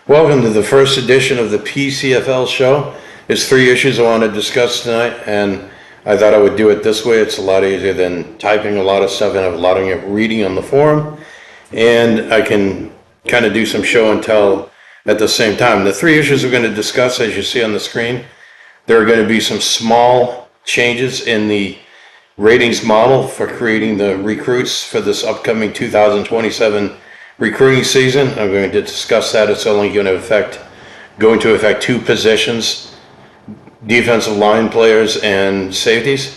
Welcome to the first edition of the PCFL show. There's 3 issues I want to discuss tonight, and I thought I would do it this way. It's a lot easier than typing a lot of stuff and have a lot of reading on the forum, and I can kind of do some show and tell at the same time. The 3 issues we're going to discuss, as you see on the screen, there are going to be some small changes in the ratings model for creating the recruits for this upcoming 2027 recruiting season. I'm going to discuss that. It's only going to affect 2 positions: defensive line players and safeties.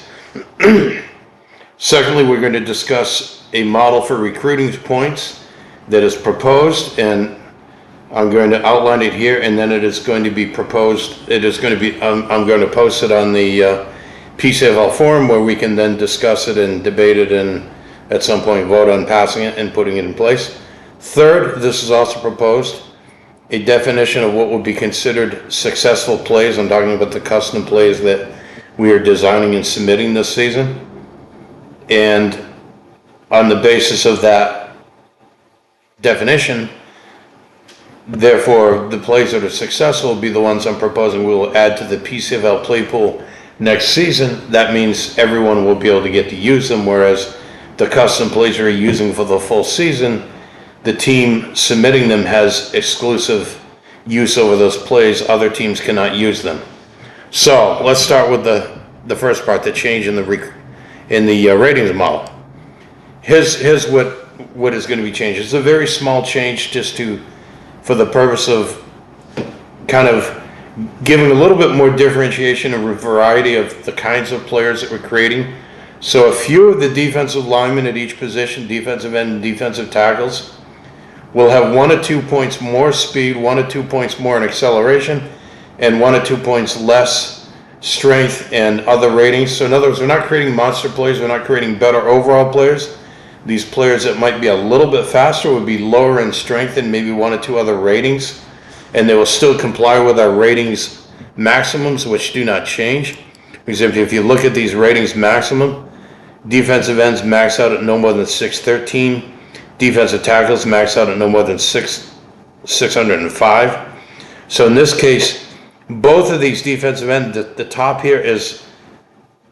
Secondly, we're going to discuss a model for recruiting points that is proposed, and I'm going to outline it here, and then it is going to be proposed. It is going to be, I'm going to post it on the PCFL forum, where we can then discuss it and debate it, and at some point vote on passing it and putting it in place. Third, this is also proposed a definition of what would be considered successful plays. I'm talking about the custom plays that we are designing and submitting this season. And on the basis of that definition, therefore, the plays that are successful will be the ones I'm proposing we will add to the PCFL play pool next season. That means everyone will be able to get to use them, whereas the custom plays we're using for the full season, the team submitting them has exclusive use over those plays. Other teams cannot use them. So let's start with the first part, the change in the ratings model. Here's what is going to be changed. It's a very small change, just for the purpose of kind of giving a little bit more differentiation and variety of the kinds of players that we're creating. So a few of the defensive linemen at each position, defensive end and defensive tackles, will have 1 or 2 points more speed, 1 or 2 points more in acceleration, and 1 or 2 points less strength and other ratings. So in other words, we're not creating monster players, we're not creating better overall players. These players that might be a little bit faster would be lower in strength and maybe 1 or 2 other ratings, and they will still comply with our ratings maximums, which do not change. Because if you look at these ratings maximum, defensive ends max out at no more than 613. Defensive tackles max out at no more than 605. So in this case, both of these defensive ends, the top here is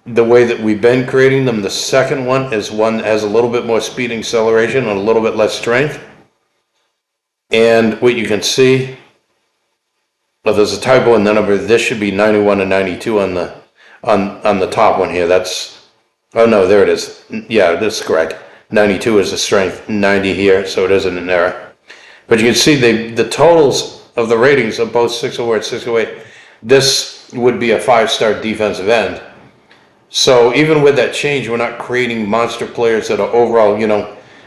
the way that we've been creating them. The second one is one that has a little bit more speed and acceleration and a little bit less strength. And what you can see, well, there's a typo in the number. This should be 91 and 92 on the top one here. That's, oh no, there it is. Yeah, this is correct. 92 is the strength, 90 here, so it isn't an error. But you can see the totals of the ratings of both 604 and 608. This would be a 5-star defensive end. So even with that change, we're not creating monster players that are overall,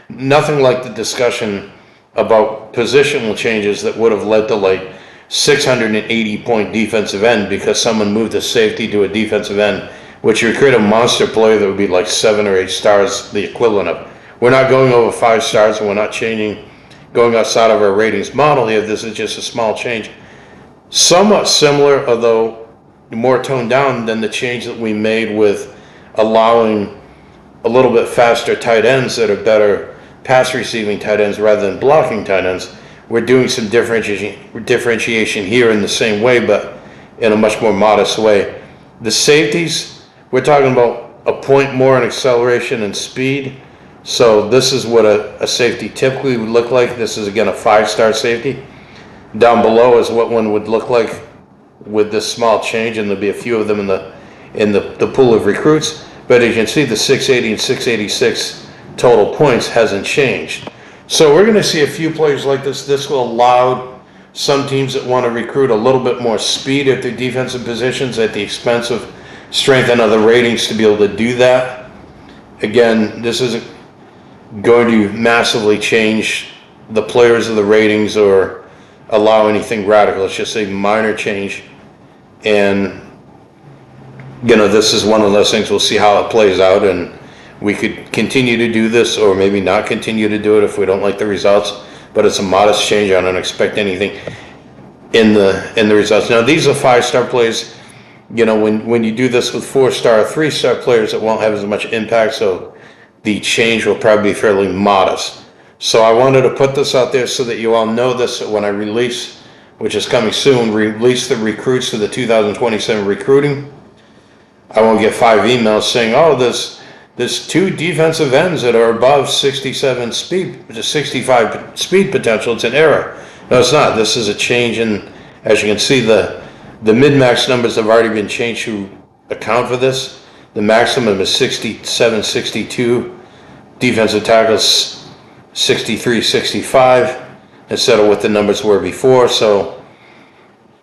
nothing like the discussion about positional changes that would have led to like 680-point defensive end because someone moved a safety to a defensive end, which would create a monster player that would be like 7 or 8 stars, the equivalent of. We're not going over 5 stars, and we're not going outside of our ratings model here. This is just a small change. Somewhat similar, although more toned down than the change that we made with allowing a little bit faster tight ends that are better pass receiving tight ends rather than blocking tight ends. We're doing some differentiation here in the same way, but in a much more modest way. The safeties, we're talking about a point more in acceleration and speed. So this is what a safety typically would look like. This is, again, a 5-star safety. Down below is what one would look like with this small change, and there'll be a few of them in the pool of recruits. But as you can see, the 680 and 686 total points hasn't changed. So we're going to see a few players like this. This will allow some teams that want to recruit a little bit more speed at their defensive positions at the expense of strength and other ratings to be able to do that. Again, this isn't going to massively change the players of the ratings or allow anything radical. It's just a minor change. And, this is one of those things. We'll see how it plays out, and we could continue to do this or maybe not continue to do it if we don't like the results. But it's a modest change. I don't expect anything in the results. Now, these are 5-star plays. When you do this with 4-star, 3-star players, it won't have as much impact, so the change will probably be fairly modest. So I wanted to put this out there so that you all know this, that when I release which is coming soon, release the recruits to the 2027 recruiting. I won't get 5 emails saying, oh, there's 2 defensive ends that are above 67 speed, 65 speed potential. It's an error. No, it's not. This is a change in, as you can see, the mid-max numbers have already been changed to account for this. The maximum is 67, 62. Defensive tackles 63, 65 instead of what the numbers were before. So,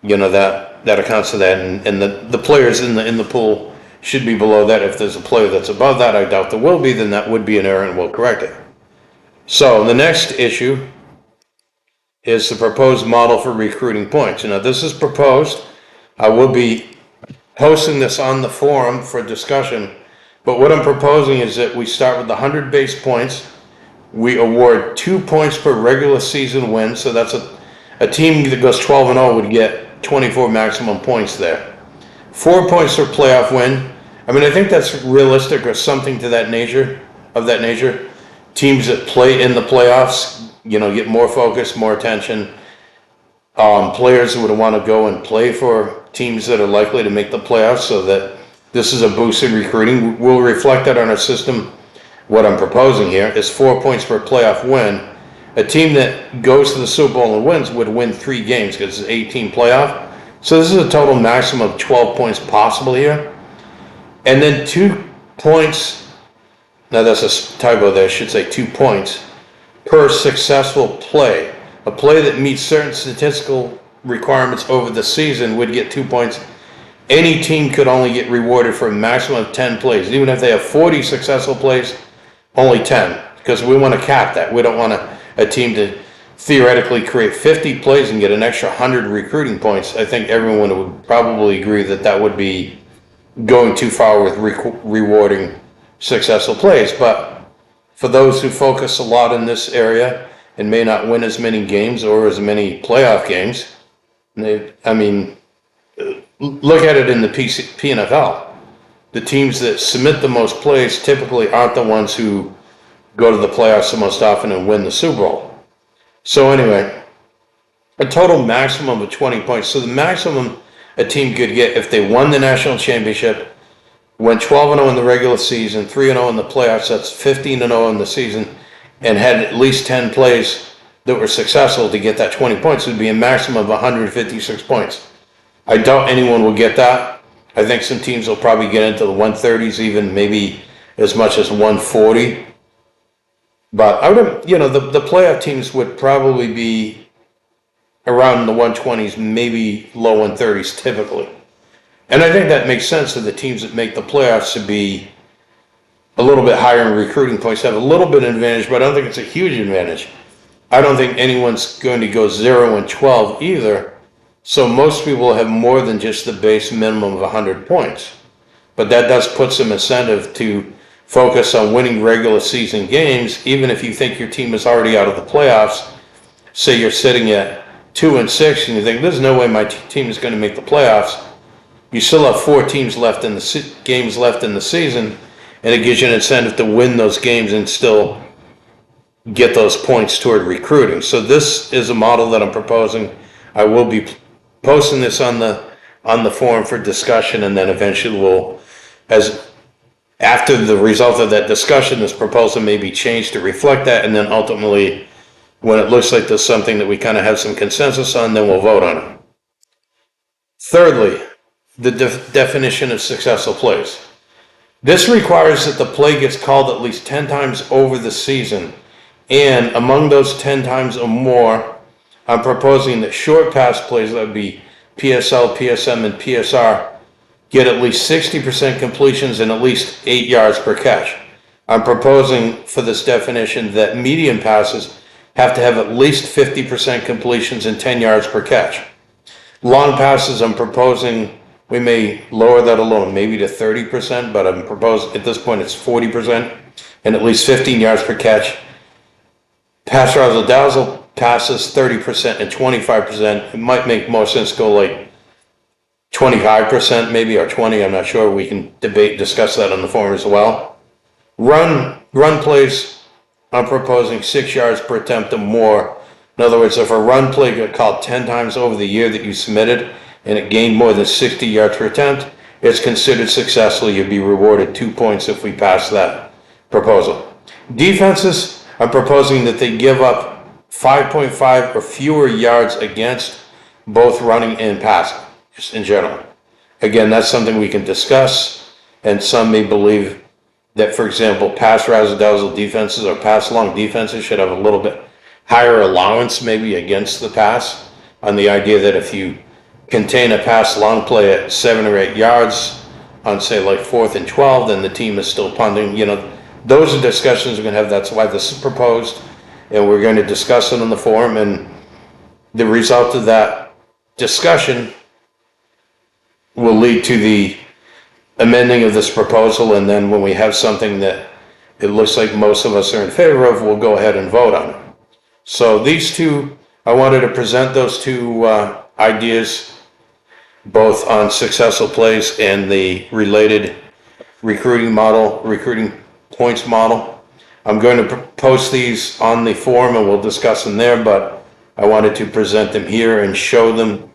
you know, that accounts for that. And the players in the pool should be below that. If there's a player that's above that, I doubt there will be, then that would be an error and we'll correct it. So the next issue is the proposed model for recruiting points. Now this is proposed. I will be posting this on the forum for discussion, but what I'm proposing is that we start with the 100 base points. We award 2 points per regular season win, so that's a team that goes 12-0 would get 24 maximum points there. 4 points per playoff win. I mean, I think that's realistic or something to that nature, Teams that play in the playoffs, you know, get more focus, more attention. Players who would want to go and play for teams that are likely to make the playoffs, so that this is a boost in recruiting. We'll reflect that on our system. What I'm proposing here is 4 points per playoff win. A team that goes to the Super Bowl and wins would win 3 games because it's an 18 playoff. So this is a total maximum of 12 points possible here. And then 2 points, now that's a typo there, I should say 2 points per successful play. A play that meets certain statistical requirements over the season would get 2 points. Any team could only get rewarded for a maximum of 10 plays. Even if they have 40 successful plays, only 10, because we want to cap that. We don't want a team to theoretically create 50 plays and get an extra 100 recruiting points. I think everyone would probably agree that that would be going too far with rewarding successful plays. But for those who focus a lot in this area and may not win as many games or as many playoff games, I mean, look at it in the PCFL. The teams that submit the most plays typically aren't the ones who go to the playoffs the most often and win the Super Bowl. So anyway, a total maximum of 20 points. So the maximum a team could get if they won the national championship, went 12-0 in the regular season, 3-0 in the playoffs, that's 15-0 in the season, and had at least 10 plays that were successful to get that 20 points, it would be a maximum of 156 points. I doubt anyone will get that. I think some teams will probably get into the 130s, even maybe as much as 140. But I would, you know, the playoff teams would probably be around the 120s, maybe low 130s typically. And I think that makes sense for the teams that make the playoffs to be a little bit higher in recruiting points, have a little bit of advantage, but I don't think it's a huge advantage. I don't think anyone's going to go 0-12 either. So most people have more than just the base minimum of 100 points. But that does put some incentive to focus on winning regular season games, even if you think your team is already out of the playoffs. Say you're sitting at 2-6 and you think there's no way my team is going to make the playoffs. You still have 4 teams left in the games left in the season, and it gives you an incentive to win those games and still get those points toward recruiting. So this is a model that I'm proposing. I will be posting this on the forum for discussion, and then eventually we'll, as after the result of that discussion, this proposal may be changed to reflect that, and then ultimately, when it looks like there's something that we kind of have some consensus on, then we'll vote on it. Thirdly, the definition of successful plays. This requires that the play gets called at least 10 times over the season, and among those 10 times or more, I'm proposing that short pass plays, that would be PSL, PSM, and PSR, get at least 60% completions and at least 8 yards per catch. I'm proposing for this definition that medium passes have to have at least 50% completions and 10 yards per catch. Long passes, I'm proposing we may lower that a little, maybe to 30%, but I'm proposing at this point it's 40% and at least 15 yards per catch. Pass razzle dazzle passes 30% and 25%. It might make more sense to go like 25% maybe, or 20, I'm not sure. We can discuss that on the forum as well. Run plays, I'm proposing 6 yards per attempt or more In other words, if a run play got called 10 times over the year that you submitted and it gained more than 60 yards per attempt, it's considered successful. You'd be rewarded 2 points if we pass that proposal. Defenses are proposing that they give up 5.5 or fewer yards against both running and passing, just in general. Again, that's something we can discuss, and some may believe that, for example, pass razzle-dazzle defenses or pass long defenses should have a little bit higher allowance maybe against the pass, on the idea that if you contain a pass long play at 7 or 8 yards on, say, like 4th and 12, then the team is still punting. You know, those are discussions we're going to have. That's why this is proposed, and we're going to discuss it on the forum, and the result of that discussion will lead to the amending of this proposal, and then when we have something that it looks like most of us are in favor of, we'll go ahead and vote on it. So these two, I wanted to present those two ideas, both on successful plays and the related recruiting model, recruiting points model. I'm going to post these on the forum and we'll discuss them there, but I wanted to present them here and show them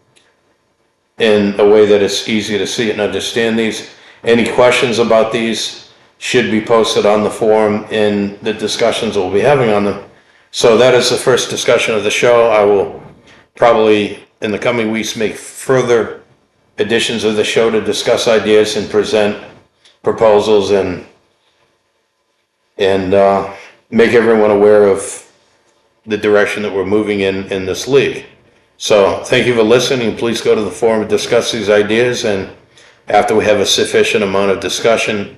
in a way that it's easy to see and understand these. Any questions about these should be posted on the forum in the discussions we'll be having on them. So that is the first discussion of the show. I will probably in the coming weeks make further editions of the show to discuss ideas and present proposals and make everyone aware of the direction that we're moving in this league. So thank you for listening. Please go to the forum and discuss these ideas, and after we have a sufficient amount of discussion,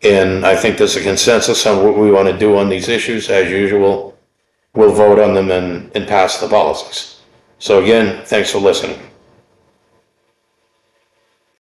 and I think there's a consensus on what we want to do on these issues, as usual, we'll vote on them and pass the policies. So again, thanks for listening.